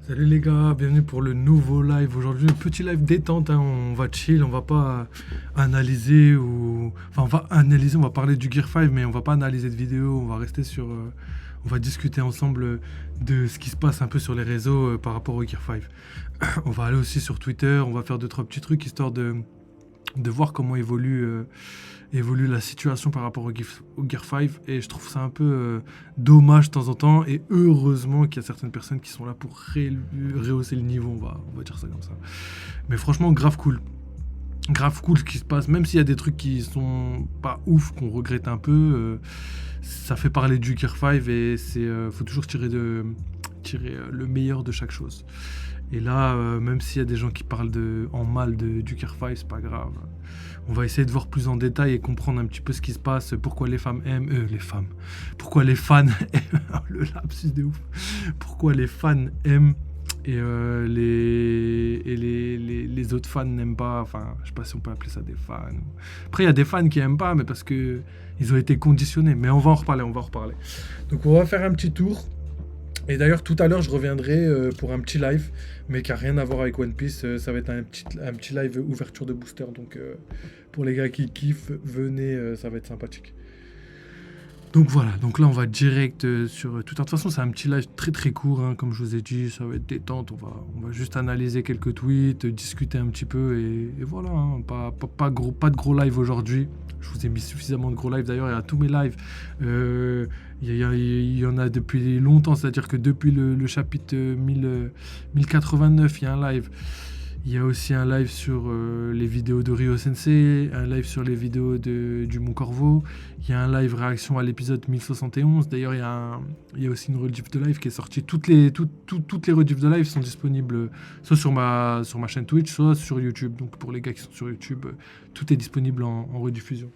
Salut les gars, bienvenue pour le nouveau live. Aujourd'hui, un petit live détente, hein. On va chill, on va pas analyser ou... Enfin, on va analyser, on va parler du Gear 5, mais on va pas analyser de vidéo, on va rester sur... On va discuter ensemble de ce qui se passe un peu sur les réseaux par rapport au Gear 5. On va aller aussi sur Twitter, on va faire deux, trois petits trucs histoire de voir comment évolue la situation par rapport au Gear 5 et je trouve ça un peu dommage de temps en temps et heureusement qu'il y a certaines personnes qui sont là pour rehausser le niveau, on va dire ça comme ça. Mais franchement, grave cool ce qui se passe, même s'il y a des trucs qui sont pas ouf, qu'on regrette un peu, ça fait parler du Gear 5 et faut toujours tirer le meilleur de chaque chose. Et là, même s'il y a des gens qui parlent en mal du Gear 5, c'est pas grave. On va essayer de voir plus en détail et comprendre un petit peu ce qui se passe, pourquoi les femmes aiment... pourquoi les fans aiment... le lapsus de ouf. Pourquoi les fans aiment et les autres fans n'aiment pas. Enfin, je sais pas si on peut appeler ça des fans. Après, il y a des fans qui aiment pas, mais parce que ils ont été conditionnés. Mais on va en reparler. Donc, on va faire un petit tour. Et d'ailleurs, tout à l'heure, je reviendrai pour un petit live, mais qui n'a rien à voir avec One Piece. Ça va être un petit live ouverture de booster. Donc, pour les gars qui kiffent, venez, ça va être sympathique. Donc voilà, donc là on va direct sur Twitter. De toute façon, c'est un petit live très très court, hein, comme je vous ai dit, ça va être détente. On va juste analyser quelques tweets, discuter un petit peu et voilà. Hein, pas de gros live aujourd'hui. Je vous ai mis suffisamment de gros lives. D'ailleurs, il y a tous mes lives. Il y en a depuis longtemps, c'est-à-dire que depuis le chapitre 1089, il y a un live. Il y a aussi un live sur les vidéos de Ryo Sensei, un live sur les vidéos du Mont Corvo. Il y a un live réaction à l'épisode 1071. D'ailleurs, il y a aussi une rediff de live qui est sortie. Toutes les rediffs de live sont disponibles soit sur ma chaîne Twitch, soit sur YouTube. Donc pour les gars qui sont sur YouTube, tout est disponible en rediffusion.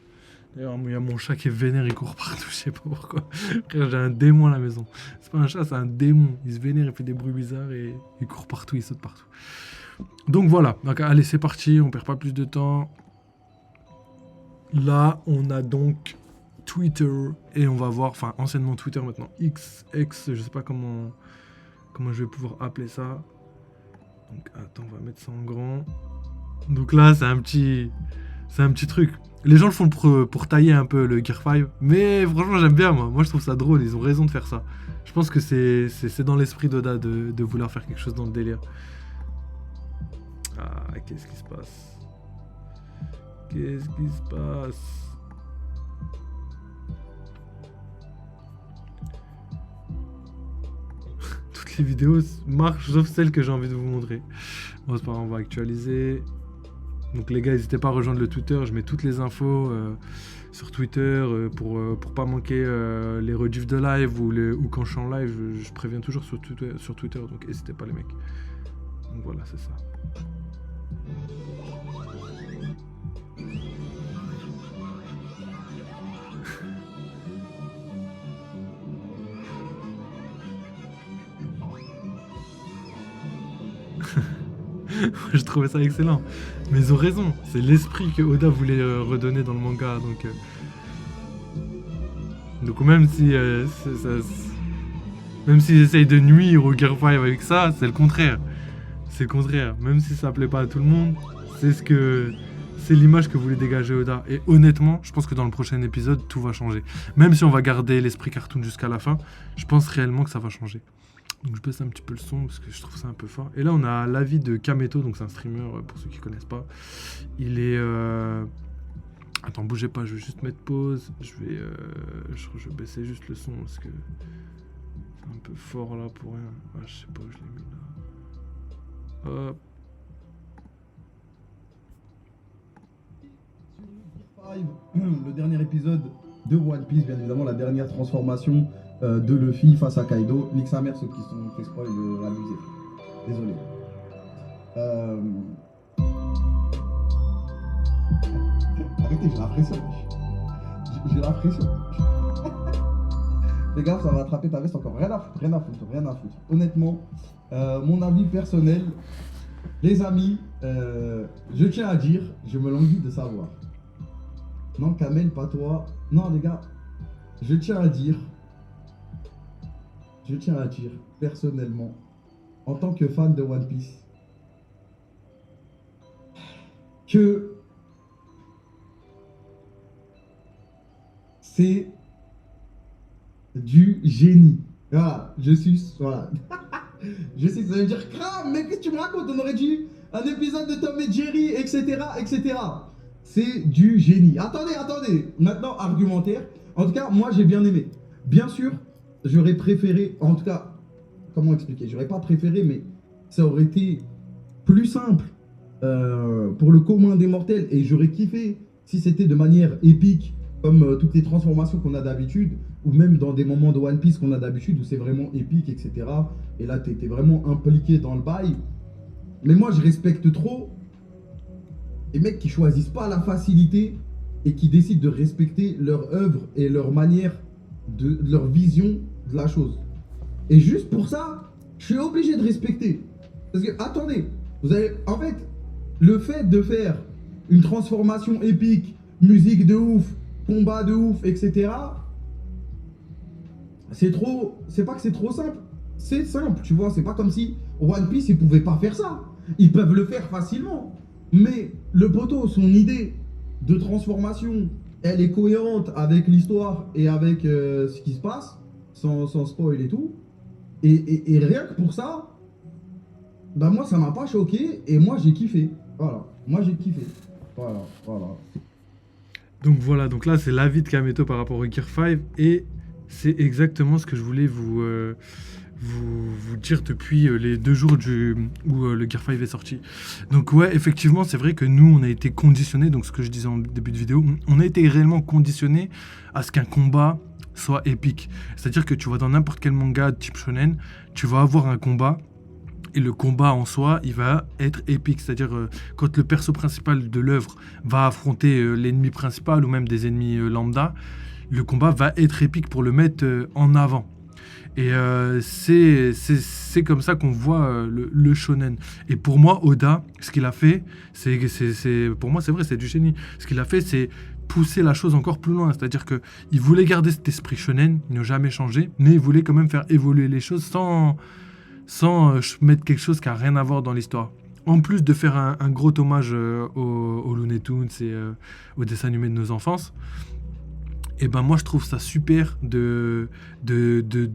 D'ailleurs, il y a mon chat qui est vénère, il court partout, je sais pas pourquoi. Frère, j'ai un démon à la maison. C'est pas un chat, c'est un démon. Il se vénère, il fait des bruits bizarres et il court partout, il saute partout. Donc voilà, donc, allez c'est parti, on perd pas plus de temps. Là on a donc Twitter et on va voir, enfin anciennement Twitter maintenant X, je sais pas comment je vais pouvoir appeler ça. Donc attends, on va mettre ça en grand. Donc là c'est un petit truc. Les gens le font pour tailler un peu le Gear 5, mais franchement j'aime bien moi je trouve ça drôle, ils ont raison de faire ça. Je pense que c'est dans l'esprit d'Oda de vouloir faire quelque chose dans le délire. Ah, qu'est-ce qui se passe? Toutes les vidéos marchent sauf celle que j'ai envie de vous montrer. Bon, c'est pas grave, on va actualiser. Donc les gars, n'hésitez pas à rejoindre le Twitter. Je mets toutes les infos sur Twitter pour pas manquer les rediffs de live ou quand je suis en live. Je préviens toujours sur Twitter. Donc n'hésitez pas les mecs. Donc voilà, c'est ça. Je trouvais ça excellent. Mais ils ont raison, c'est l'esprit que Oda voulait redonner dans le manga. Donc même si même s'ils essayent de nuire au Gear 5 avec ça, c'est le contraire. C'est le contraire. Même si ça plaît pas à tout le monde, c'est l'image que voulait dégager Oda. Et honnêtement, je pense que dans le prochain épisode, tout va changer. Même si on va garder l'esprit cartoon jusqu'à la fin, je pense réellement que ça va changer. Donc je baisse un petit peu le son parce que je trouve ça un peu fort. Et là on a l'avis de Kameto, donc c'est un streamer pour ceux qui connaissent pas. Il est... Attends, bougez pas, je vais juste mettre pause. Je vais baisser juste le son parce que c'est un peu fort là pour rien. Ah, je sais pas où je l'ai mis là. Hop. Le dernier épisode de One Piece, bien évidemment, la dernière transformation de Luffy face à Kaido. Nique sa mère, ceux qui sont fait spoil de la musique. Désolé. Arrêtez, j'ai la pression. J'ai la pression. Fais gaffe, ça va attraper ta veste encore. Rien à foutre. Honnêtement, mon avis personnel, les amis, je tiens à dire, je me languis de savoir. Non, Kamel, pas toi. Non, les gars, je tiens à dire, personnellement, en tant que fan de One Piece, que c'est du génie. Voilà, voilà. Je sais, ça veut dire grave, mais qu'est-ce que tu me racontes? On aurait dit un épisode de Tom et Jerry, etc., etc. C'est du génie. Attendez. Maintenant, argumentaire. En tout cas, moi, j'ai bien aimé. Bien sûr, j'aurais préféré, en tout cas, comment expliquer? J'aurais pas préféré, mais ça aurait été plus simple pour le commun des mortels. Et j'aurais kiffé si c'était de manière épique, comme toutes les transformations qu'on a d'habitude, ou même dans des moments de One Piece qu'on a d'habitude, où c'est vraiment épique, etc. Et là, t'es vraiment impliqué dans le bail. Mais moi, je respecte trop les mecs qui choisissent pas la facilité et qui décident de respecter leur œuvre et leur manière, leur vision de la chose. Et juste pour ça, je suis obligé de respecter. Parce que, attendez, vous avez, en fait, le fait de faire une transformation épique, musique de ouf, combat de ouf, etc. C'est pas que c'est trop simple. C'est simple, tu vois. C'est pas comme si One Piece, ils pouvaient pas faire ça. Ils peuvent le faire facilement. Mais le poteau, son idée de transformation, elle est cohérente avec l'histoire et avec ce qui se passe, sans spoil et tout. Et rien que pour ça, bah moi, ça m'a pas choqué et moi, j'ai kiffé. Voilà. Moi, j'ai kiffé. Voilà. Donc là, c'est l'avis de Kameto par rapport au Gear 5 et c'est exactement ce que je voulais vous dire depuis les 2 jours où le Gear 5 est sorti. Donc ouais, effectivement, c'est vrai que nous, on a été conditionnés, donc ce que je disais en début de vidéo, on a été réellement conditionnés à ce qu'un combat soit épique. C'est-à-dire que tu vois, dans n'importe quel manga type shonen, tu vas avoir un combat, et le combat en soi, il va être épique. C'est-à-dire, quand le perso principal de l'œuvre va affronter l'ennemi principal ou même des ennemis lambda, le combat va être épique pour le mettre en avant. Et c'est comme ça qu'on voit le shonen. Et pour moi, Oda, ce qu'il a fait, pour moi, c'est vrai, c'est du génie. Ce qu'il a fait, c'est pousser la chose encore plus loin. C'est-à-dire qu'il voulait garder cet esprit shonen, il n'a jamais changé, mais il voulait quand même faire évoluer les choses sans mettre quelque chose qui n'a rien à voir dans l'histoire. En plus de faire un gros hommage aux Looney Tunes et aux dessins animés de nos enfances, et ben moi je trouve ça super de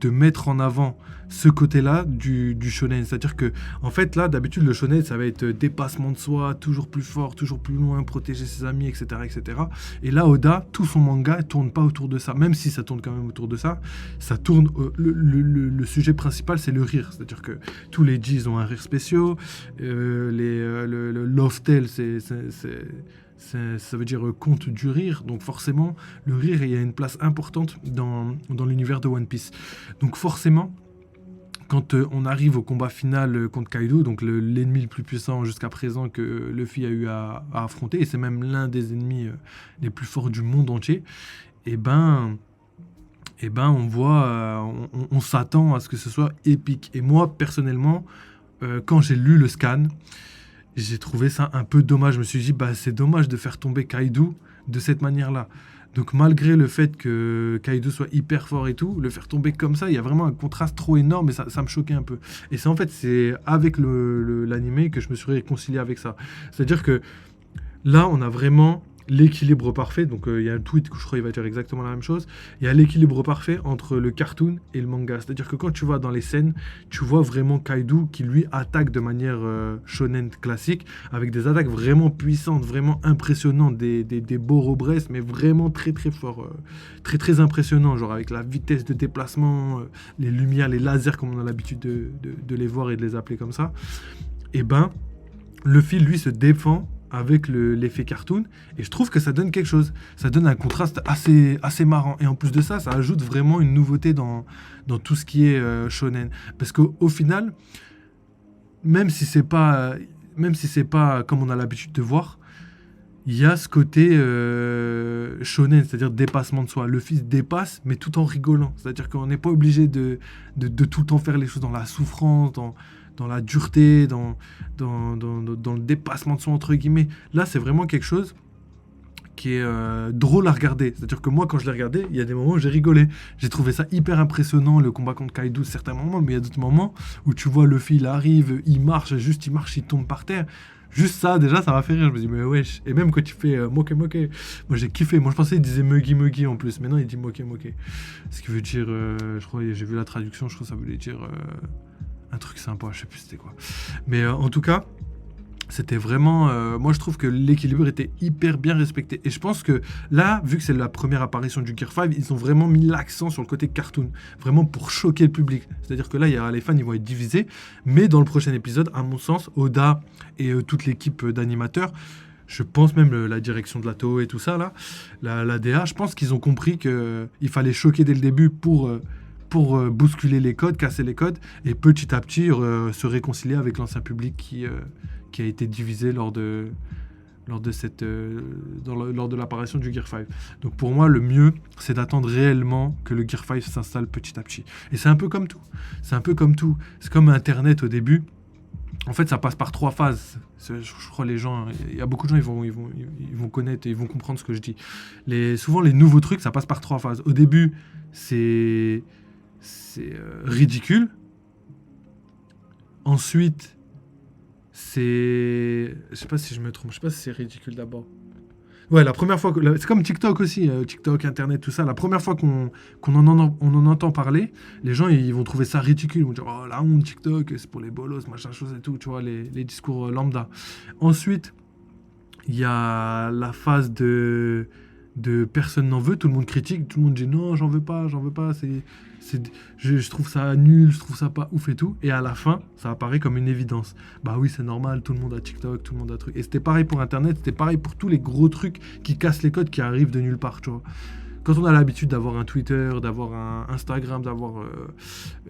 mettre en avant ce côté-là du shonen. C'est-à-dire que, en fait, là, d'habitude, le shonen, ça va être dépassement de soi, toujours plus fort, toujours plus loin, protéger ses amis, etc., etc. Et là, Oda, tout son manga ne tourne pas autour de ça. Même si ça tourne quand même autour de ça, ça tourne... le sujet principal, c'est le rire. C'est-à-dire que tous les G's ont un rire spécial. Le Love Tale, ça veut dire conte du rire, donc forcément le rire, il y a une place importante dans l'univers de One Piece. Donc forcément, quand on arrive au combat final contre Kaido, donc l'ennemi le plus puissant jusqu'à présent que Luffy a eu à affronter, et c'est même l'un des ennemis les plus forts du monde entier, et ben on voit, on s'attend à ce que ce soit épique. Et moi personnellement, quand j'ai lu le scan, j'ai trouvé ça un peu dommage. Je me suis dit, c'est dommage de faire tomber Kaido de cette manière-là. Donc malgré le fait que Kaido soit hyper fort et tout, le faire tomber comme ça, il y a vraiment un contraste trop énorme et ça me choquait un peu. Et c'est avec l'animé que je me suis réconcilié avec ça. C'est-à-dire que là, on a vraiment l'équilibre parfait. Donc il y a un tweet que je crois il va dire exactement la même chose. Il y a l'équilibre parfait entre le cartoon et le manga. C'est-à-dire que quand tu vois dans les scènes, tu vois vraiment Kaido qui lui attaque de manière shonen classique, avec des attaques vraiment puissantes, vraiment impressionnantes, des beaux rebresses, mais vraiment très très fort, très très impressionnant, genre avec la vitesse de déplacement, les lumières, les lasers comme on a l'habitude de les voir et de les appeler comme ça. Et Luffy lui se défend avec l'effet cartoon, et je trouve que ça donne quelque chose, ça donne un contraste assez marrant, et en plus de ça, ça ajoute vraiment une nouveauté dans tout ce qui est shonen, parce qu'au final, même si c'est pas comme on a l'habitude de voir, il y a ce côté shonen, c'est-à-dire dépassement de soi. Le fils dépasse, mais tout en rigolant, c'est-à-dire qu'on n'est pas obligé de tout le temps faire les choses dans la souffrance, dans la dureté, dans le dépassement de soi, entre guillemets. Là, c'est vraiment quelque chose drôle à regarder. C'est-à-dire que moi, quand je l'ai regardé, il y a des moments où j'ai rigolé. J'ai trouvé ça hyper impressionnant, le combat contre Kaido, certains moments, mais il y a d'autres moments où tu vois Luffy, il arrive, il marche, il tombe par terre. Juste ça, déjà, ça m'a fait rire. Je me dis, mais wesh. Et même quand tu fais moke moke, moi j'ai kiffé. Moi je pensais qu'il disait muggy muggy en plus, mais non, il dit moke moke. Ce qui veut dire, je crois, j'ai vu la traduction, je crois que ça voulait dire un truc sympa, je sais plus c'était quoi. Mais en tout cas, c'était vraiment... moi, je trouve que l'équilibre était hyper bien respecté. Et je pense que là, vu que c'est la première apparition du Gear 5, ils ont vraiment mis l'accent sur le côté cartoon. Vraiment pour choquer le public. C'est-à-dire que là, les fans, ils vont être divisés. Mais dans le prochain épisode, à mon sens, Oda et toute l'équipe d'animateurs, je pense même la direction de la Toho et tout ça, là, la DA, je pense qu'ils ont compris qu'il fallait choquer dès le début pour bousculer les codes, casser les codes, et petit à petit se réconcilier avec l'ancien public qui a été divisé lors de l'apparition du Gear 5. Donc pour moi, le mieux, c'est d'attendre réellement que le Gear 5 s'installe petit à petit. Et c'est un peu comme tout. C'est comme Internet au début. En fait, ça passe par 3 phases. Je crois les gens, il y a beaucoup de gens, ils vont connaître et ils vont comprendre ce que je dis. Souvent, les nouveaux trucs, ça passe par 3 phases. Au début, c'est ridicule. Ensuite, je sais pas si je me trompe, je sais pas si c'est ridicule d'abord. Ouais, la première fois c'est comme TikTok aussi, TikTok, Internet, tout ça. La première fois qu'on en entend parler, les gens ils vont trouver ça ridicule. Ils vont dire oh la honte TikTok, c'est pour les bolos, machin chose et tout, tu vois les discours lambda. Ensuite, il y a la phase de personne n'en veut, tout le monde critique, tout le monde dit non, j'en veux pas, je trouve ça nul, je trouve ça pas ouf et tout. Et à la fin, ça apparaît comme une évidence. Bah oui, c'est normal, tout le monde a TikTok, tout le monde a truc. Et c'était pareil pour Internet, c'était pareil pour tous les gros trucs qui cassent les codes, qui arrivent de nulle part, tu vois. Quand on a l'habitude d'avoir un Twitter, d'avoir un Instagram, d'avoir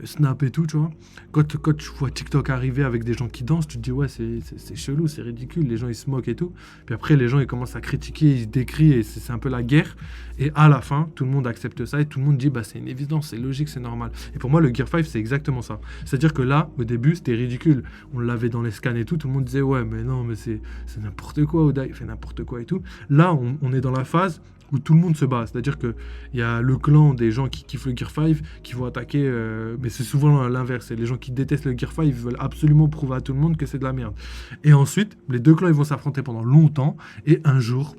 Snap et tout, tu vois. Quand tu vois TikTok arriver avec des gens qui dansent, tu te dis ouais, c'est chelou, c'est ridicule, les gens ils se moquent et tout. Puis après, les gens ils commencent à critiquer, ils se décrient et c'est un peu la guerre. Et à la fin, tout le monde accepte ça et tout le monde dit bah c'est une évidence, c'est logique, c'est normal. Et pour moi, le Gear 5, c'est exactement ça. C'est-à-dire que là, au début, c'était ridicule. On l'avait dans les scans et tout le monde disait ouais, mais non, mais c'est n'importe quoi, Oda, il fait n'importe quoi et tout. Là, on est dans la phase où tout le monde se bat. C'est-à-dire qu'il y a le clan des gens qui kiffent le Gear 5 qui vont attaquer, mais c'est souvent l'inverse. C'est les gens qui détestent le Gear 5, ils veulent absolument prouver à tout le monde que c'est de la merde. Et ensuite, les deux clans ils vont s'affronter pendant longtemps, et un jour,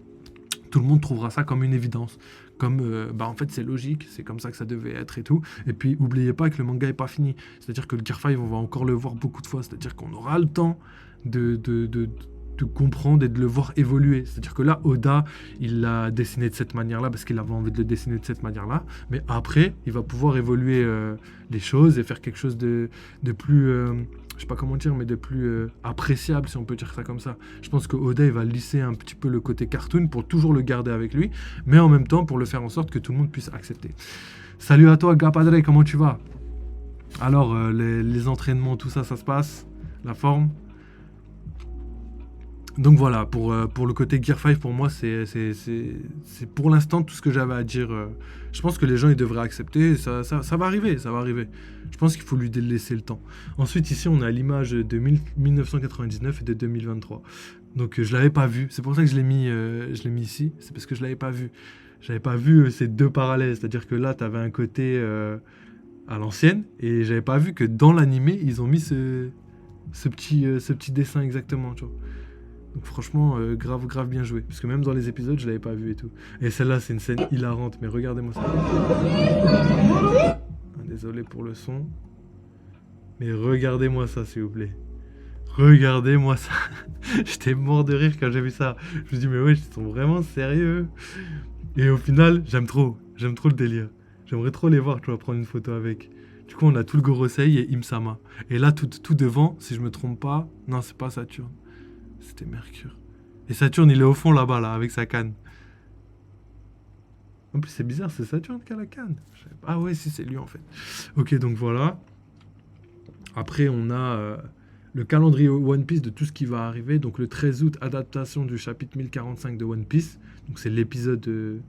tout le monde trouvera ça comme une évidence. Comme, en fait, c'est logique, c'est comme ça que ça devait être et tout. Et puis, oubliez pas que le manga est pas fini. C'est-à-dire que le Gear 5, on va encore le voir beaucoup de fois. C'est-à-dire qu'on aura le temps de comprendre et de le voir évoluer. C'est-à-dire que là, Oda, il l'a dessiné de cette manière-là parce qu'il avait envie de le dessiner de cette manière-là. Mais après, il va pouvoir évoluer les choses et faire quelque chose de plus... je sais pas comment dire, mais de plus appréciable, si on peut dire ça comme ça. Je pense que Oda, il va lisser un petit peu le côté cartoon pour toujours le garder avec lui, mais en même temps pour le faire en sorte que tout le monde puisse accepter. Salut à toi, Gapadre, comment tu vas? Alors, les entraînements, tout ça, ça se passe? La forme? Donc voilà, pour le côté Gear 5, pour moi, c'est pour l'instant tout ce que j'avais à dire. Je pense que les gens, ils devraient accepter. Ça va arriver, ça va arriver. Je pense qu'il faut lui laisser le temps. Ensuite, ici, on a l'image de 1999 et de 2023. Donc, je l'avais pas vu. C'est pour ça que je l'ai mis ici. C'est parce que je l'avais pas vu. J'avais pas vu ces deux parallèles. C'est-à-dire que là, tu avais un côté à l'ancienne. Et j'avais pas vu que dans l'animé, ils ont mis ce petit dessin exactement, tu vois. Donc franchement, grave bien joué. Parce que même dans les épisodes, je l'avais pas vu et tout. Et celle-là, c'est une scène hilarante, mais regardez-moi ça. Ah, désolé pour le son. Mais regardez-moi ça, s'il vous plaît. Regardez-moi ça. J'étais mort de rire quand j'ai vu ça. Je me dis, mais ouais, ils sont vraiment sérieux. Et au final, j'aime trop le délire. J'aimerais trop les voir, tu vois, prendre une photo avec. Du coup, on a tout le Gorosei et Imsama. Et là, tout devant, si je me trompe pas, non, c'est pas Saturne. C'était Mercure. Et Saturne, il est au fond là-bas, là, avec sa canne. En plus, c'est bizarre, c'est Saturne qui a la canne. Ah ouais, si, c'est lui, en fait. Ok, donc voilà. Après, on a le calendrier One Piece de tout ce qui va arriver. Donc, le 13 août, adaptation du chapitre 1045 de One Piece. Donc, c'est l'épisode de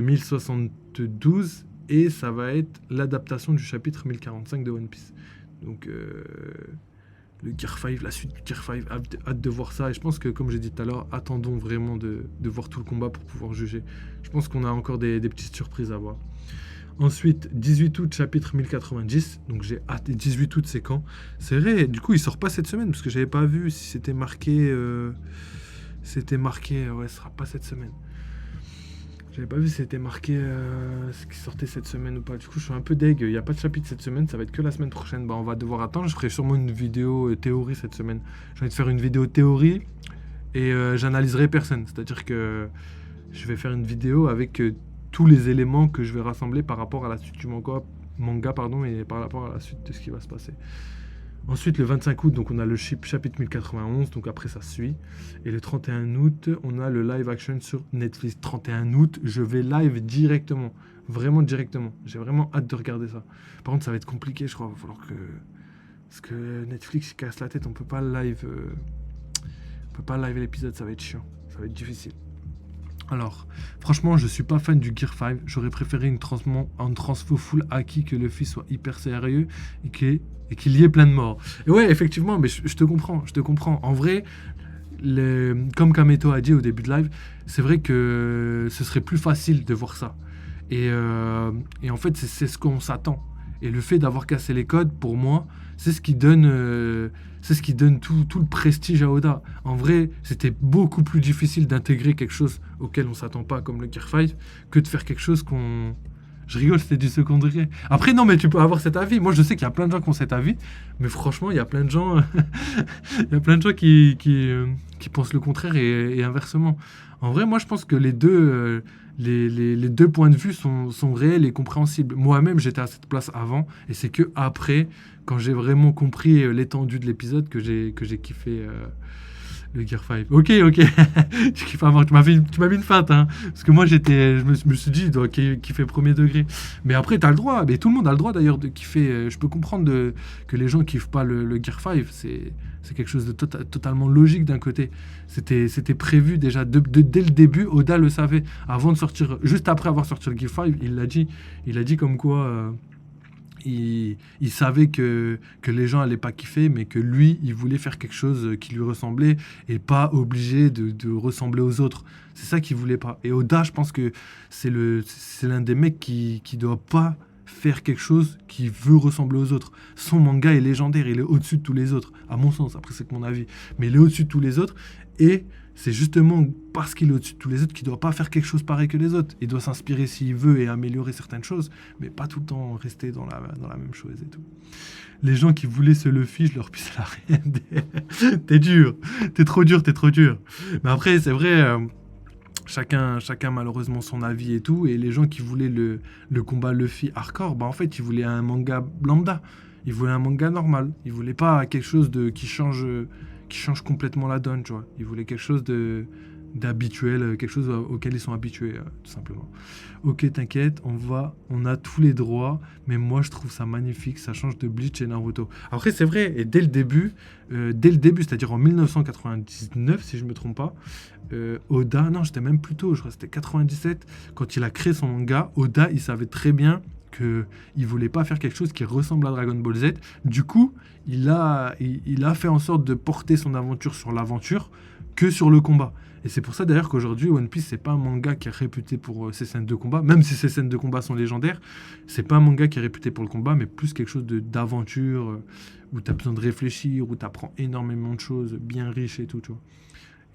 1072. Et ça va être l'adaptation du chapitre 1045 de One Piece. Donc... Le Gear 5, la suite du Gear 5, hâte de voir ça. Et je pense que, comme j'ai dit tout à l'heure, attendons vraiment de voir tout le combat pour pouvoir juger. Je pense qu'on a encore des petites surprises à voir. Ensuite, 18 août, chapitre 1090. Donc j'ai hâte. Et 18 août, c'est quand? C'est vrai, du coup, il sort pas cette semaine, parce que j'avais pas vu si c'était marqué... ouais, ce sera pas cette semaine. J'avais pas vu si c'était marqué ce qui sortait cette semaine ou pas. Du coup, je suis un peu deg. Il n'y a pas de chapitre cette semaine, ça va être que la semaine prochaine. Bah, on va devoir attendre. Je ferai sûrement une vidéo théorie cette semaine. J'ai envie de faire une vidéo théorie et j'analyserai personne. C'est-à-dire que je vais faire une vidéo avec tous les éléments que je vais rassembler par rapport à la suite du manga pardon, et par rapport à la suite de ce qui va se passer. Ensuite, le 25 août, donc on a le chapitre 1091, donc après ça suit. Et le 31 août, on a le live action sur Netflix. 31 août, je vais live directement. Vraiment directement. J'ai vraiment hâte de regarder ça. Par contre, ça va être compliqué, je crois. Il va falloir que... Parce que Netflix casse la tête, on peut pas live... On peut pas live l'épisode, ça va être chiant. Ça va être difficile. Alors, franchement, je suis pas fan du Gear 5. J'aurais préféré une transfo full haki, que le fils soit hyper sérieux et qu'il y ait plein de morts. Et ouais, effectivement, mais je te comprends. En vrai, comme Kameto a dit au début de live, c'est vrai que ce serait plus facile de voir ça. Et en fait, c'est ce qu'on s'attend. Et le fait d'avoir cassé les codes, pour moi, c'est ce qui donne tout le prestige à Oda. En vrai, c'était beaucoup plus difficile d'intégrer quelque chose auquel on s'attend pas, comme le Gear 5, que de faire quelque chose qu'on... Je rigole, c'était du second degré. Après, non, mais tu peux avoir cet avis. Moi, je sais qu'il y a plein de gens qui ont cet avis, mais franchement, il y a plein de gens, qui pensent le contraire et inversement. En vrai, moi, je pense que les deux points de vue sont réels et compréhensibles. Moi-même, j'étais à cette place avant, et c'est que après, quand j'ai vraiment compris l'étendue de l'épisode, que j'ai kiffé le Gear 5. Ok. Tu kiffes avant. Tu m'as mis une feinte, hein. Parce que moi, je me suis dit, il doit kiffer premier degré. Mais après, t'as le droit. Mais tout le monde a le droit d'ailleurs de kiffer. Je peux comprendre que les gens kiffent pas le Gear 5. C'est quelque chose de totalement logique d'un côté. C'était prévu déjà dès le début. Oda le savait. Avant de sortir, juste après avoir sorti le Gear 5, il l'a dit. Il a dit comme quoi... Il savait que les gens allaient pas kiffer, mais que lui, il voulait faire quelque chose qui lui ressemblait et pas obligé de ressembler aux autres. C'est ça qu'il voulait pas. Et Oda, je pense que c'est l'un des mecs qui doit pas faire quelque chose qui veut ressembler aux autres. Son manga est légendaire, il est au-dessus de tous les autres, à mon sens, après c'est que mon avis. Mais il est au-dessus de tous les autres, et c'est justement parce qu'il est au-dessus de tous les autres qu'il ne doit pas faire quelque chose pareil que les autres. Il doit s'inspirer s'il veut et améliorer certaines choses, mais pas tout le temps rester dans la même chose et tout. Les gens qui voulaient se Luffy, je leur pisse la rien. T'es dur, t'es trop dur. Mais après, c'est vrai, chacun malheureusement son avis et tout, et les gens qui voulaient le combat Luffy hardcore, bah en fait, ils voulaient un manga lambda. Ils voulaient un manga normal. Ils voulaient pas quelque chose qui change complètement la donne, tu vois. Ils voulaient quelque chose d'habituel, quelque chose auquel ils sont habitués, tout simplement. Ok, t'inquiète, on a tous les droits, mais moi je trouve ça magnifique, ça change de Bleach et Naruto. Après, c'est vrai, et dès le début, c'est-à-dire en 1999, si je me trompe pas, Oda, non, j'étais même plus tôt, je crois que c'était 97, quand il a créé son manga, Oda, il savait très bien qu'il voulait pas faire quelque chose qui ressemble à Dragon Ball Z. Du coup, il a fait en sorte de porter son aventure sur l'aventure que sur le combat. Et c'est pour ça d'ailleurs qu'aujourd'hui, One Piece, c'est pas un manga qui est réputé pour ses scènes de combat, même si ses scènes de combat sont légendaires, c'est pas un manga qui est réputé pour le combat, mais plus quelque chose d'aventure, où tu as besoin de réfléchir, où tu apprends énormément de choses, bien riches et tout, tu vois.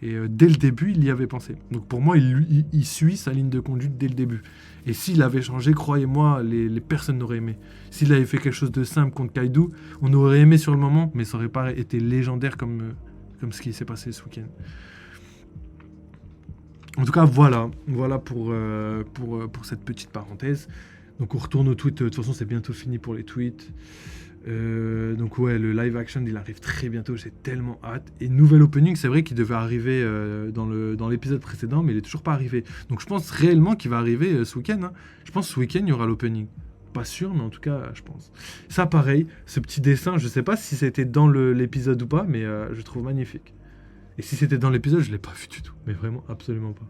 Et dès le début, il y avait pensé. Donc pour moi, il suit sa ligne de conduite dès le début. Et s'il avait changé, croyez-moi, les personnes n'auraient aimé. S'il avait fait quelque chose de simple contre Kaido, on aurait aimé sur le moment, mais ça aurait pas été légendaire comme ce qui s'est passé ce week-end. En tout cas, voilà pour cette petite parenthèse. Donc on retourne aux tweets. De toute façon, c'est bientôt fini pour les tweets. Donc ouais, le live action, il arrive très bientôt. J'ai tellement hâte. Et nouvel opening, c'est vrai qu'il devait arriver dans l'épisode précédent, mais il est toujours pas arrivé. Donc je pense réellement qu'il va arriver ce week-end. Hein. Je pense que ce week-end, il y aura l'opening. Pas sûr, mais en tout cas, je pense. Ça, pareil, ce petit dessin, je sais pas si c'était dans l'épisode ou pas, mais je trouve magnifique. Et si c'était dans l'épisode, je l'ai pas vu du tout. Mais vraiment, absolument pas.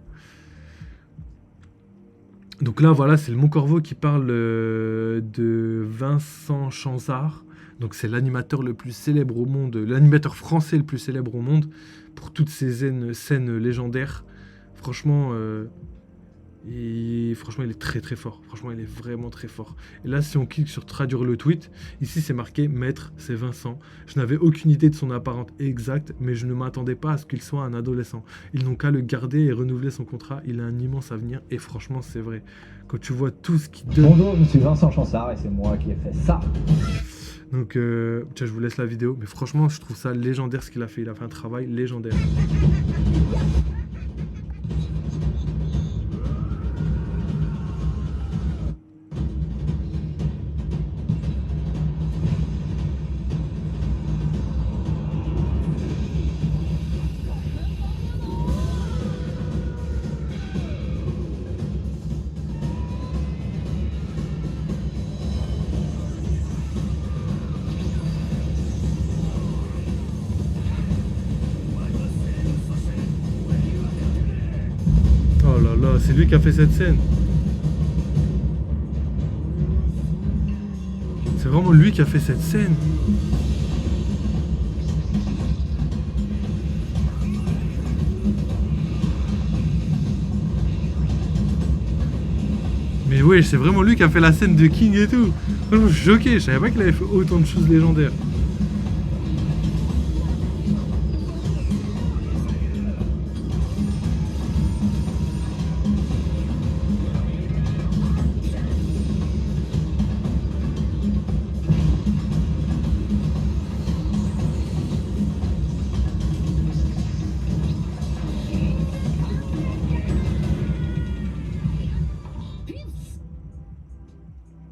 Donc là, voilà, c'est le Mon Corvo qui parle de Vincent Chansard. Donc c'est l'animateur le plus célèbre au monde, l'animateur français le plus célèbre au monde pour toutes ces scènes légendaires. Franchement, franchement, il est très très fort. Franchement, il est vraiment très fort. Et là, si on clique sur traduire le tweet, ici c'est marqué maître, c'est Vincent. Je n'avais aucune idée de son apparence exacte, mais je ne m'attendais pas à ce qu'il soit un adolescent. Ils n'ont qu'à le garder et renouveler son contrat. Il a un immense avenir et franchement, c'est vrai. Quand tu vois tout ce qu'il donne. Bonjour, je suis Vincent Chansard et c'est moi qui ai fait ça. Donc, tiens, je vous laisse la vidéo. Mais franchement, je trouve ça légendaire ce qu'il a fait. Il a fait un travail légendaire. Oh là là, c'est lui qui a fait cette scène. C'est vraiment lui qui a fait cette scène. Mais ouais, c'est vraiment lui qui a fait la scène de King et tout. Franchement, je suis choqué, je savais pas qu'il avait fait autant de choses légendaires.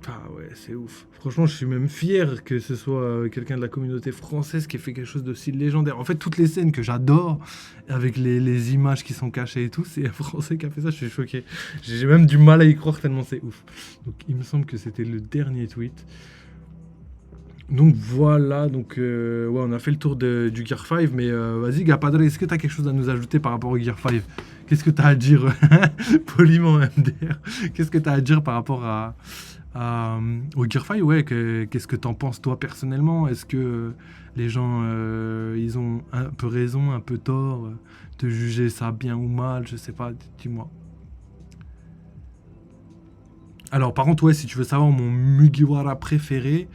Ah ouais, c'est ouf. Franchement, je suis même fier que ce soit quelqu'un de la communauté française qui ait fait quelque chose d'aussi légendaire. En fait, toutes les scènes que j'adore, avec les images qui sont cachées et tout, c'est un Français qui a fait ça, je suis choqué. J'ai même du mal à y croire tellement c'est ouf. Donc, il me semble que c'était le dernier tweet. Donc voilà, donc ouais, on a fait le tour du Gear 5, mais vas-y Gapadre, est-ce que tu as quelque chose à nous ajouter par rapport au Gear 5? Qu'est-ce que tu as à dire poliment MDR? Qu'est-ce que tu as à dire par rapport au Gear 5? Ouais, qu'est-ce que tu en penses toi personnellement? Est-ce que les gens ils ont un peu raison, un peu tort de juger ça bien ou mal? Je sais pas, dis-moi. Alors par contre, ouais, si tu veux savoir mon Mugiwara préféré,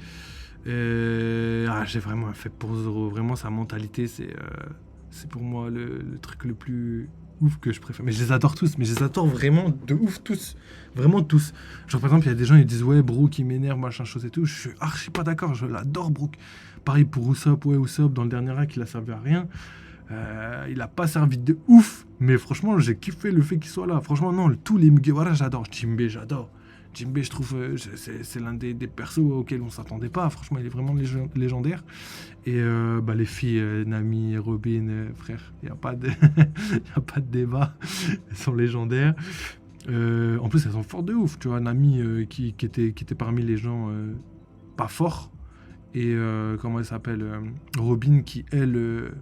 j'ai vraiment un fait pour Zoro. Vraiment, sa mentalité, c'est pour moi le truc le plus ouf que je préfère. Mais je les adore tous, mais je les adore vraiment de ouf tous. Vraiment tous. Genre, par exemple, il y a des gens, ils disent ouais, Brook, il m'énerve, machin chose et tout. Je suis archi pas d'accord, je l'adore, Brook. Pareil pour Usopp, ouais, Usopp, dans le dernier arc, il a servi à rien. Il a pas servi de ouf, mais franchement, j'ai kiffé le fait qu'il soit là. Franchement, non, tous les Mugiwara, j'adore. Jinbei, j'adore. Jinbei, je trouve, c'est l'un des persos auxquels on s'attendait pas. Franchement, il est vraiment légendaire. Et les filles, Nami et Robin, frère, il n'y a pas de, y a pas de débat. Elles sont légendaires. En plus, elles sont fortes de ouf. Tu vois, Nami qui était parmi les gens pas forts. Et comment elle s'appelle Robin qui, elle,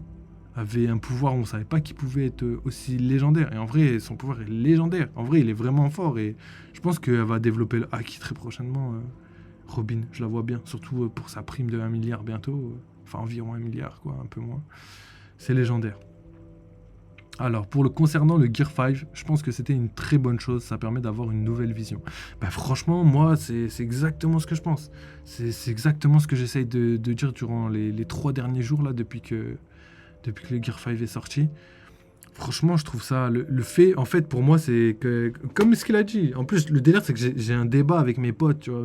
avait un pouvoir, on ne savait pas qu'il pouvait être aussi légendaire. Et en vrai, son pouvoir est légendaire. En vrai, il est vraiment fort. Et je pense qu'elle va développer le Haki très prochainement. Robin, je la vois bien. Surtout pour sa prime de 1 milliard bientôt. Enfin, environ 1 milliard, quoi, un peu moins. C'est légendaire. Alors, concernant le Gear 5, je pense que c'était une très bonne chose. Ça permet d'avoir une nouvelle vision. Bah, franchement, moi, c'est exactement ce que je pense. C'est exactement ce que j'essaye de dire durant les 3 derniers jours, là, depuis que le Gear 5 est sorti. Franchement, je trouve ça... Le fait, en fait, pour moi, c'est que... Comme ce qu'il a dit. En plus, le délire, c'est que j'ai un débat avec mes potes, tu vois.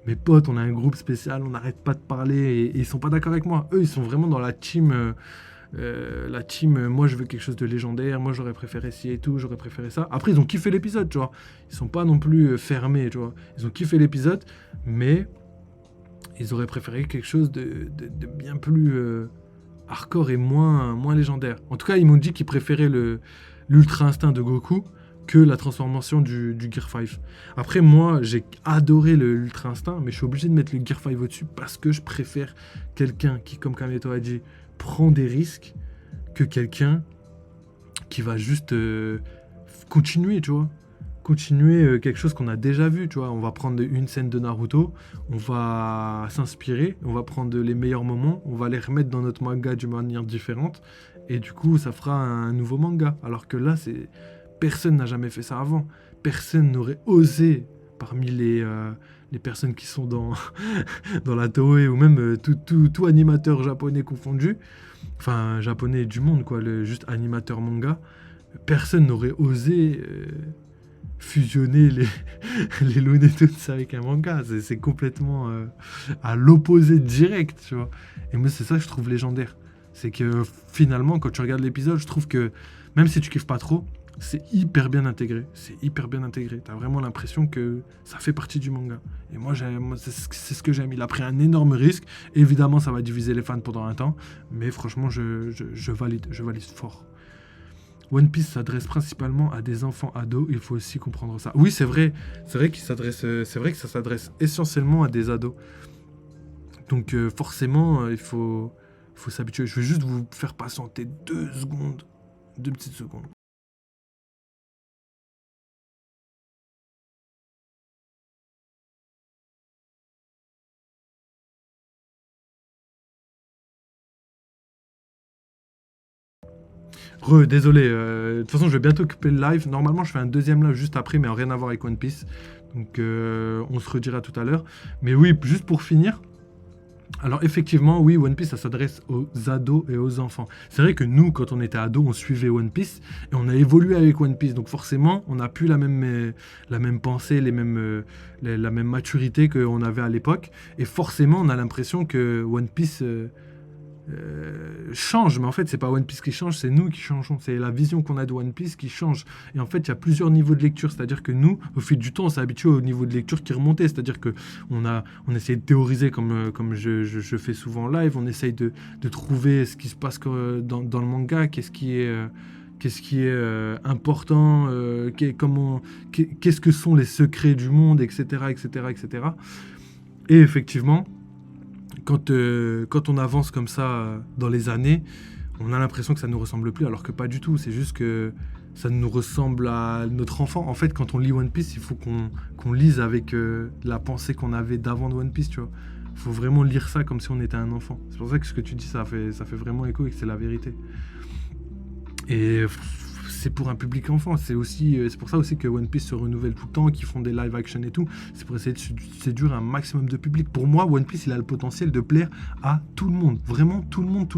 Mes potes, on a un groupe spécial, on n'arrête pas de parler et ils sont pas d'accord avec moi. Eux, ils sont vraiment dans la team... moi, je veux quelque chose de légendaire. Moi, j'aurais préféré ci et tout, j'aurais préféré ça. Après, ils ont kiffé l'épisode, tu vois. Ils sont pas non plus fermés, tu vois. Ils ont kiffé l'épisode, mais ils auraient préféré quelque chose de bien plus... hardcore et moins légendaire. En tout cas, ils m'ont dit qu'ils préféraient l'Ultra Instinct de Goku que la transformation du Gear 5. Après, moi, j'ai adoré l'Ultra Instinct, mais je suis obligé de mettre le Gear 5 au-dessus parce que je préfère quelqu'un qui, comme Kameto a dit, prend des risques que quelqu'un qui va juste continuer, tu vois. continuer quelque chose qu'on a déjà vu, tu vois. On va prendre une scène de Naruto, on va s'inspirer, on va prendre les meilleurs moments, on va les remettre dans notre manga d'une manière différente, et du coup, ça fera un nouveau manga. Alors que là, personne n'a jamais fait ça avant. Personne n'aurait osé, parmi les personnes qui sont dans, dans la Toei, ou même tout animateur japonais confondu, enfin, japonais du monde, quoi, juste animateur manga, personne n'aurait osé fusionner les Looney Tunes avec un manga. C'est complètement à l'opposé direct, tu vois. Et moi, c'est ça que je trouve légendaire. C'est que finalement, quand tu regardes l'épisode, je trouve que même si tu kiffes pas trop, c'est hyper bien intégré. C'est hyper bien intégré. T'as vraiment l'impression que ça fait partie du manga. Et moi, c'est ce que j'aime. Il a pris un énorme risque. Évidemment, ça va diviser les fans pendant un temps. Mais franchement, je valide fort. One Piece s'adresse principalement à des enfants ados, il faut aussi comprendre ça. Oui, c'est vrai que ça s'adresse essentiellement à des ados. Donc forcément, il faut s'habituer. Je vais juste vous faire patienter 2 petites secondes. Désolé, de toute façon je vais bientôt couper le live. Normalement je fais un deuxième live juste après, mais rien à voir avec One Piece. Donc on se redira tout à l'heure. Mais oui, juste pour finir. Alors effectivement, oui, One Piece ça s'adresse aux ados et aux enfants. C'est vrai que nous, quand on était ados, on suivait One Piece et on a évolué avec One Piece. Donc forcément, on n'a plus la même pensée, la même maturité qu'on avait à l'époque. Et forcément, on a l'impression que One Piece change, mais en fait c'est pas One Piece qui change, c'est nous qui changeons, c'est la vision qu'on a de One Piece qui change. Et en fait il y a plusieurs niveaux de lecture, c'est-à-dire que nous au fil du temps on s'est habitué au niveau de lecture qui remontait, c'est-à-dire que on essaye de théoriser comme je fais souvent en live, on essaye de trouver ce qui se passe dans le manga, qu'est-ce qui est important, qu'est-ce que sont les secrets du monde, etc. Et effectivement quand on avance comme ça dans les années, on a l'impression que ça ne nous ressemble plus, alors que pas du tout. C'est juste que ça nous ressemble à notre enfant. En fait, quand on lit One Piece, il faut qu'on lise avec la pensée qu'on avait d'avant de One Piece, tu vois. Il faut vraiment lire ça comme si on était un enfant. C'est pour ça que ce que tu dis, ça fait vraiment écho et que c'est la vérité. Et c'est pour un public enfant. C'est pour ça aussi que One Piece se renouvelle tout le temps, qu'ils font des live action et tout. C'est pour essayer de séduire un maximum de public. Pour moi, One Piece, il a le potentiel de plaire à tout le monde. Vraiment tout le monde.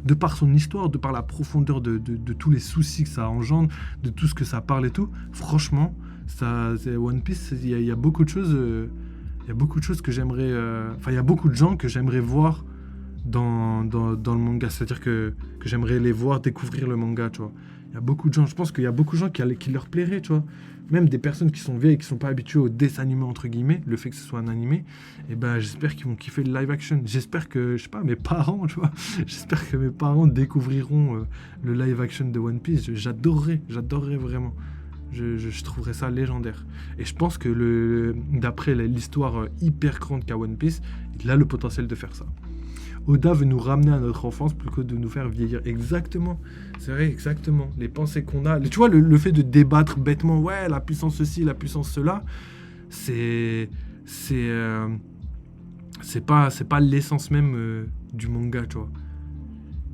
De par son histoire, de par la profondeur de tous les soucis que ça engendre, de tout ce que ça parle et tout. Franchement, One Piece, il y a beaucoup de choses. Il y a beaucoup de choses que j'aimerais. Il y a beaucoup de gens que j'aimerais voir dans le manga. C'est-à-dire que j'aimerais les voir découvrir le manga, tu vois. Il y a beaucoup de gens, je pense qu'il y a beaucoup de gens qui leur plairait, tu vois. Même des personnes qui sont vieilles et qui sont pas habituées au dessin animé, entre guillemets, le fait que ce soit un animé, et ben j'espère qu'ils vont kiffer le live action. J'espère que, je sais pas, mes parents, tu vois, j'espère que mes parents découvriront le live action de One Piece. J'adorerais vraiment. Je trouverais ça légendaire. Et je pense que d'après l'histoire hyper grande qu'a One Piece, il a le potentiel de faire ça. Oda veut nous ramener à notre enfance plutôt que de nous faire vieillir. Exactement. C'est vrai, exactement. Les pensées qu'on a. Tu vois, le fait de débattre bêtement, ouais, la puissance ceci, la puissance cela, c'est pas l'essence même du manga, tu vois.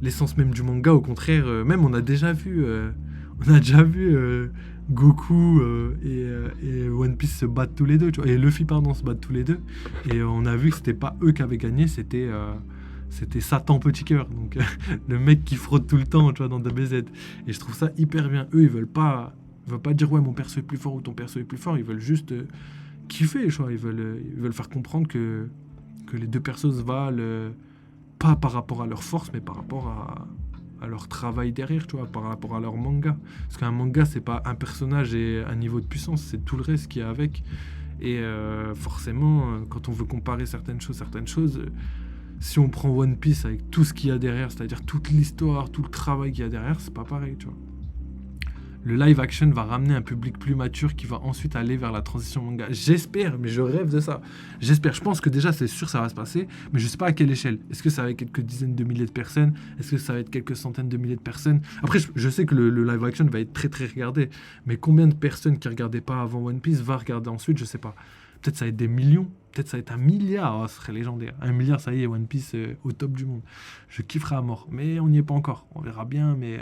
L'essence même du manga, au contraire, même on a déjà vu Goku et One Piece se battent tous les deux, tu vois. Et Luffy, pardon, se battent tous les deux. Et on a vu que c'était pas eux qui avaient gagné, c'était Satan Petit Cœur, donc le mec qui fraude tout le temps, tu vois, dans DBZ. Et je trouve ça hyper bien. Eux, ils veulent pas dire ouais, mon perso est plus fort ou ton perso est plus fort. Ils veulent juste kiffer, tu vois. Ils veulent faire comprendre que les deux persos se valent pas par rapport à leur force, mais par rapport à leur travail derrière, tu vois, par rapport à leur manga. Parce qu'un manga, c'est pas un personnage et un niveau de puissance, c'est tout le reste qui est avec. Et forcément, quand on veut comparer certaines choses, si on prend One Piece avec tout ce qu'il y a derrière, c'est-à-dire toute l'histoire, tout le travail qu'il y a derrière, c'est pas pareil, tu vois. le live action va ramener un public plus mature qui va ensuite aller vers la transition manga. J'espère, mais je rêve de ça. J'espère. Je pense que déjà, c'est sûr, ça va se passer, mais je sais pas à quelle échelle. Est-ce que ça va être quelques dizaines de milliers de personnes? Est-ce que ça va être quelques centaines de milliers de personnes? Après, je sais que le live action va être très très regardé, mais combien de personnes qui regardaient pas avant One Piece va regarder ensuite? Je sais pas. Peut-être ça va être des millions, peut-être ça va être 1 milliard, oh, ce serait légendaire. 1 milliard, ça y est, One Piece au top du monde. Je kifferai à mort, mais on n'y est pas encore. On verra bien, mais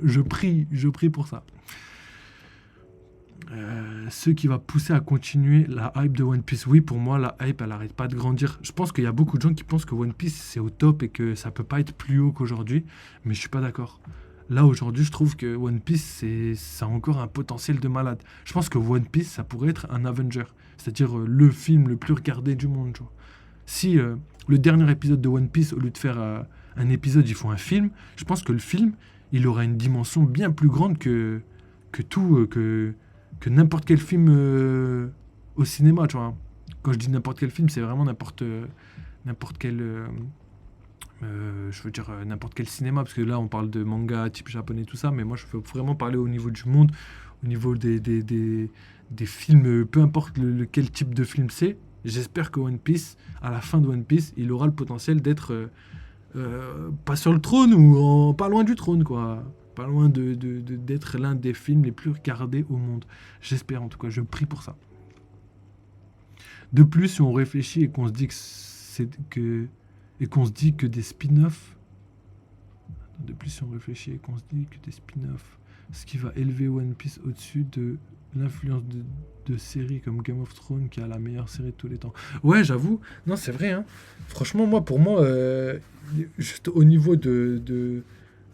je prie pour ça. Ce qui va pousser à continuer la hype de One Piece. Oui, pour moi, la hype, elle arrête pas de grandir. Je pense qu'il y a beaucoup de gens qui pensent que One Piece, c'est au top et que ça peut pas être plus haut qu'aujourd'hui, mais je suis pas d'accord. Là, aujourd'hui, je trouve que One Piece, ça a encore un potentiel de malade. Je pense que One Piece, ça pourrait être un Avenger. C'est-à-dire le film le plus regardé du monde. Tu vois. Si le dernier épisode de One Piece, au lieu de faire un épisode, ils font un film, je pense que le film, il aura une dimension bien plus grande que n'importe quel film au cinéma. Tu vois. Quand je dis n'importe quel film, c'est vraiment n'importe quel... je veux dire n'importe quel cinéma, parce que là on parle de manga type japonais tout ça, mais moi je veux vraiment parler au niveau du monde, au niveau des films, peu importe quel type de film c'est. J'espère que One Piece, à la fin de One Piece, il aura le potentiel d'être pas sur le trône ou pas loin du trône, quoi. Pas loin d'être l'un des films les plus regardés au monde. J'espère, en tout cas, je prie pour ça. De plus, si on réfléchit et qu'on se dit que des spin-offs, de plus si on réfléchit et qu'on se dit que des spin-offs, ce qui va élever One Piece au-dessus de l'influence de séries comme Game of Thrones, qui a la meilleure série de tous les temps. Ouais, j'avoue, non, c'est vrai, hein. Franchement, pour moi, juste au niveau de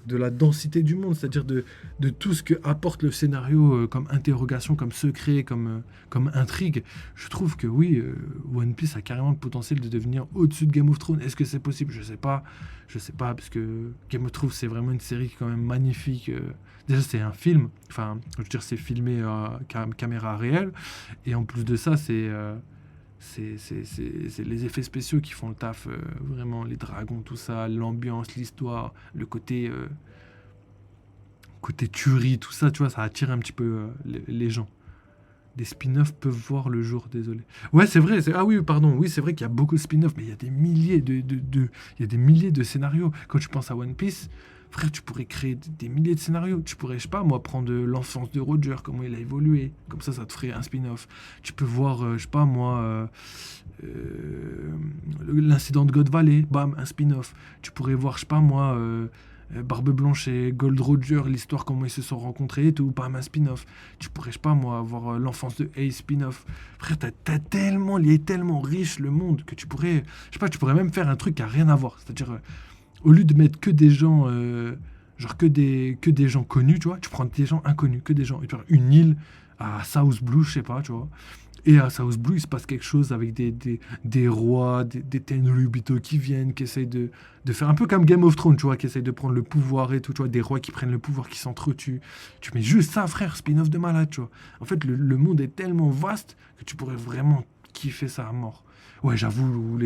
la densité du monde, c'est-à-dire de tout ce que apporte le scénario comme interrogation, comme secret, comme intrigue, je trouve que oui, One Piece a carrément le potentiel de devenir au-dessus de Game of Thrones. Est-ce que c'est possible? Je sais pas, parce que Game of Thrones, c'est vraiment une série qui est quand même magnifique. Déjà, c'est un film, enfin, je veux dire, c'est filmé à caméra réelle, et en plus de ça, c'est les effets spéciaux qui font le taf, vraiment, les dragons, tout ça, l'ambiance, l'histoire, le côté tuerie, tout ça, tu vois, ça attire un petit peu les gens. Des spin-offs peuvent voir le jour, désolé. Ouais, c'est vrai, ah oui, pardon, oui, c'est vrai qu'il y a beaucoup de spin-offs, mais il y a des milliers il y a des milliers de scénarios. Quand tu penses à One Piece, frère, tu pourrais créer des milliers de scénarios. Tu pourrais, je sais pas, moi, prendre l'enfance de Roger, comment il a évolué. Comme ça te ferait un spin-off. Tu peux voir, je sais pas, moi, l'incident de God Valley, bam, un spin-off. Tu pourrais voir, je sais pas, moi, Barbe Blanche et Gold Roger, l'histoire, comment ils se sont rencontrés et tout, bam, un spin-off. Tu pourrais, je sais pas, moi, voir l'enfance de Ace, spin-off. Frère, il est tellement riche, le monde, que tu pourrais, je sais pas, tu pourrais même faire un truc qui a rien à voir. C'est-à-dire... au lieu de mettre que des gens, genre que des gens connus, tu vois, tu prends des gens inconnus, que des gens. Et tu vois, une île à South Blue, je sais pas, tu vois. Et à South Blue, il se passe quelque chose avec des rois, des Tenryubito qui viennent, qui essayent de faire un peu comme Game of Thrones, tu vois, qui essayent de prendre le pouvoir et tout, tu vois, des rois qui prennent le pouvoir, qui s'entretuent. Tu mets juste ça, frère, spin-off de malade, tu vois. En fait, le monde est tellement vaste que tu pourrais vraiment kiffer ça à mort. Ouais, j'avoue,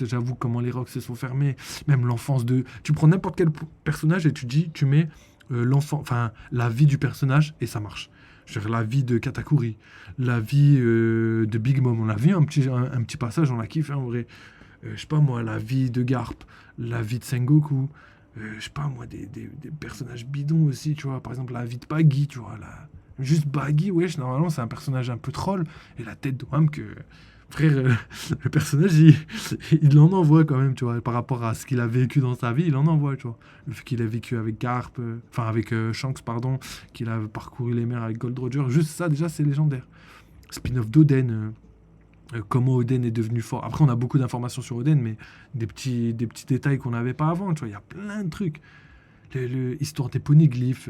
j'avoue comment les Rocks se sont fermés. Même l'enfance de... Tu prends n'importe quel personnage et tu mets la vie du personnage et ça marche. Je veux dire, la vie de Katakuri, la vie de Big Mom. On a vu un petit passage, on l'a kiffé en vrai. Je sais pas moi, la vie de Garp, la vie de Sengoku. Je sais pas moi, des personnages bidons aussi, tu vois. Par exemple, la vie de Baggy, tu vois. Juste Baggy, wesh, normalement, c'est un personnage un peu troll. Et la tête de Wham que... Frère, le personnage, il en envoie quand même, tu vois, par rapport à ce qu'il a vécu dans sa vie, il en envoie, tu vois. Le fait qu'il a vécu avec Garp, avec Shanks, pardon, qu'il a parcouru les mers avec Gold Roger, juste ça, déjà, c'est légendaire. Spin-off d'Oden, comment Oden est devenu fort. Après, on a beaucoup d'informations sur Oden, mais des petits détails qu'on n'avait pas avant, tu vois, il y a plein de trucs. Histoire des poneglyphes,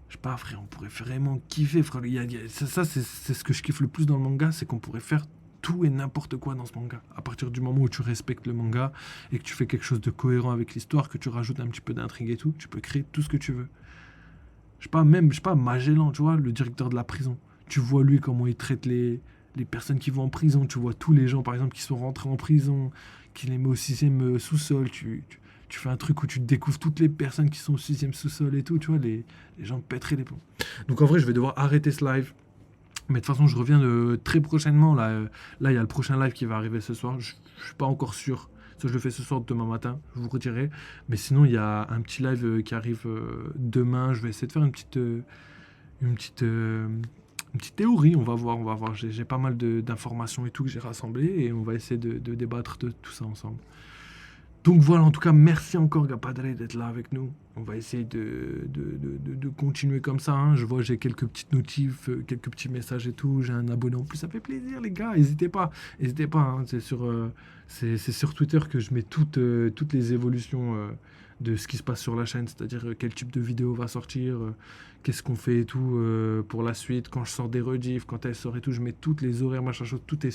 je sais pas, frère, on pourrait vraiment kiffer, frère. Ça, c'est ce que je kiffe le plus dans le manga, c'est qu'on pourrait faire tout et n'importe quoi dans ce manga. À partir du moment où tu respectes le manga et que tu fais quelque chose de cohérent avec l'histoire, que tu rajoutes un petit peu d'intrigue et tout, tu peux créer tout ce que tu veux. Je sais pas, Magellan, tu vois, le directeur de la prison. Tu vois lui comment il traite les personnes qui vont en tu vois tous les gens, par exemple, qui sont rentrés en prison, qui les met au 6e sous-sol, tu tu fais un truc où tu découvres toutes les personnes qui sont au 6e sous-sol et tout, tu vois, les gens pèteraient les plombs. Donc en vrai, je vais devoir arrêter ce live. Mais de toute façon, je reviens très prochainement. Là, il y a le prochain live qui va arriver ce soir. Je ne suis pas encore sûr. Ça, je le fais ce soir, demain matin. Je vous redirai. Mais sinon, il y a un petit live qui arrive demain. Je vais essayer de faire une petite théorie. On va voir. J'ai pas mal d'informations et tout que j'ai rassemblées. Et on va essayer de débattre de tout ça ensemble. Donc voilà, en tout cas, merci encore Gapadre d'être là avec nous. On va essayer de continuer comme ça. Hein. Je vois, j'ai quelques petites notifs, quelques petits messages et tout. J'ai un abonné en plus, ça fait plaisir les gars. N'hésitez pas. Hein. C'est sur Twitter que je mets toutes les évolutions de ce qui se passe sur la chaîne. C'est-à-dire quel type de vidéo va sortir, qu'est-ce qu'on fait et tout pour la suite. Quand je sors des rediffs, quand elles sortent et tout, je mets toutes les horaires, machin chose. Tout est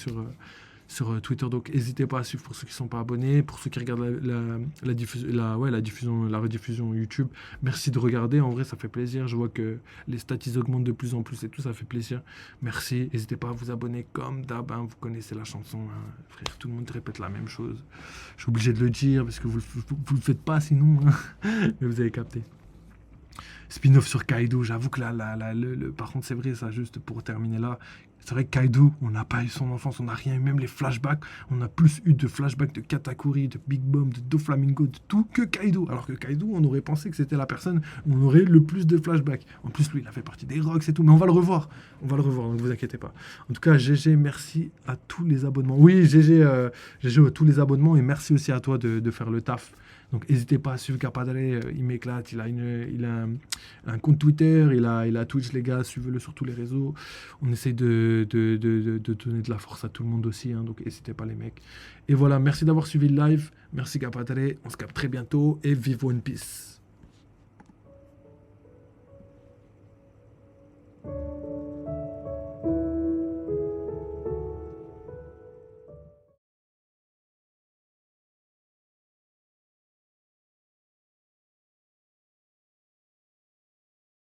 sur Twitter, donc n'hésitez pas à suivre pour ceux qui ne sont pas abonnés, pour ceux qui regardent la rediffusion YouTube. Merci de regarder, en vrai ça fait plaisir, je vois que les stats ils augmentent de plus en plus et tout, ça fait plaisir. Merci, n'hésitez pas à vous abonner comme d'hab, hein, vous connaissez la chanson, hein. Frère, tout le monde répète la même chose. Je suis obligé de le dire parce que vous le faites pas sinon, hein. Mais vous avez capté. Spin-off sur Kaido, j'avoue que par contre c'est vrai ça, juste pour terminer là, c'est vrai que Kaido, on n'a pas eu son enfance, on n'a rien eu, même les flashbacks, on a plus eu de flashbacks de Katakuri, de Big Mom, de Doflamingo, de tout que Kaido, alors que Kaido, on aurait pensé que c'était la personne où on aurait le plus de flashbacks. En plus lui, il a fait partie des Rocks et tout, mais on va le revoir, donc vous inquiétez pas. En tout cas, GG, merci à tous les abonnements. Oui, GG à tous les abonnements et merci aussi à toi de faire le taf. Donc n'hésitez pas à suivre Gapadre, il m'éclate, il a un compte Twitter, il a Twitch les gars, suivez-le sur tous les réseaux. On essaye de donner de la force à tout le monde aussi, hein, donc n'hésitez pas les mecs. Et voilà, merci d'avoir suivi le live, merci Gapadre, on se capte très bientôt et vive One Piece.